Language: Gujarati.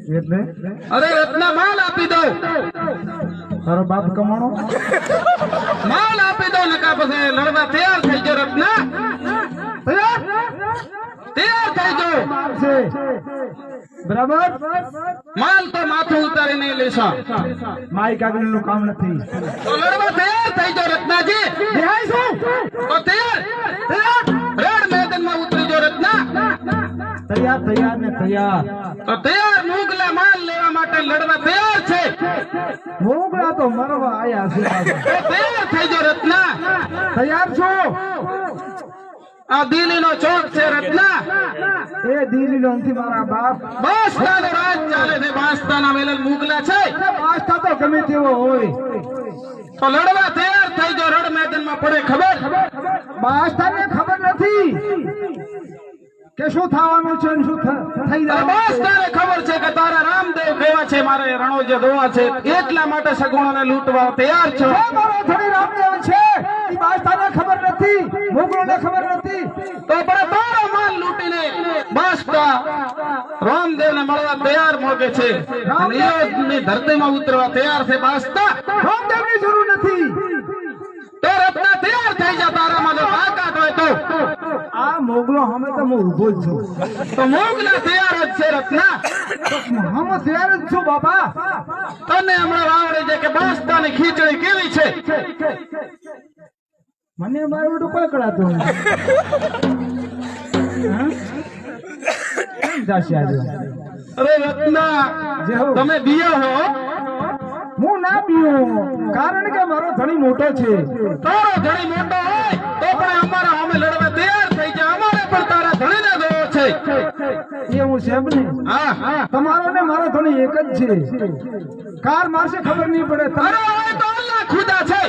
એટલે અરે રત્ના માલ આપી દો તારો બાપ કમાણો માલ આપી દો નકા પછી લડવા તૈયાર થઈ ગયો રત્ના તૈયાર થઈ ગયો છે બરાબર માલ તો માથું ઉતારી નહીં લેશો માઈ કાગળ નું કામ નથી તો લડવા તૈયાર થઈ ગયો રત્નાજી દેહાય શું તો તૈયાર રેડ મેદાનમાં ઉતરી ગયો રત્ના તૈયાર તૈયાર ને તૈયાર તો તૈયાર મુગલા માલ લેવા માટે લડવા તૈયાર છે મોગળા તો મરવા આયા છે તો તૈયાર થઈ ગયો રત્ના તૈયાર છો આ દિલ્હીનો ચોક છે રત્ના એ દિલ્હી નો નથી મારા બાપ બાસતાનો રાજ ચાલે છે બાસતાના મેલન મુગલા છે આસ્થા તો ગમે તેવો હોય તો લડવા તૈયાર થઈ ગયો રણ મેદાનમાં પડે ખબર બાસ્થાને ખબર નથી કે શું થવાનું છે ને શું થઈ જવાનું બાસતાને ખબર છે કે તારા રામદેવ કેવા છે મારે રણોજે દોવા છે એટલા માટે સગુણોને લૂંટવા તૈયાર છો મારો ધણી રામદેવ છે એ બાસ્થાને ખબર નથી મોગલોને ખબર નથી તો પણ તારો માલ લૂંટીને બાસતા રામદેવને મળવા તૈયાર મોગે છે અને અયોધ્યાની ધરતીમાં ઉતરવા તૈયાર છે બાસતા રામદેવની જરૂર નથી તો રત્ના તૈયાર થઈ જા તારામાં જો તાકાત હોય તો આ મોગલો અમે તો હું ઉભો જ છું તો મોગલા તૈયાર જ છે રત્ના હું તૈયાર જ છું બાપા તને હમણાં આવડે છે કે બાસતાની ખીચડી કેવી છે મને મારું બધું કોઈ કળાતું નથી અરે રત્ના તમે બીયા હો હું ના પીવું કારણ કે મારો ધણી મોટો છે તારો ધણી મોટો હોય તો પણ અમારા અમે લડવા તૈયાર થઈ જાય અમારે પણ તારા ધણીને જોવો છે એ હું સેબ ને હા તમારો ને મારો ધણી એક જ છે કાર મારશે ખબર નહીં પડે અરે હવે તો અલ્લાહ ખુદા છે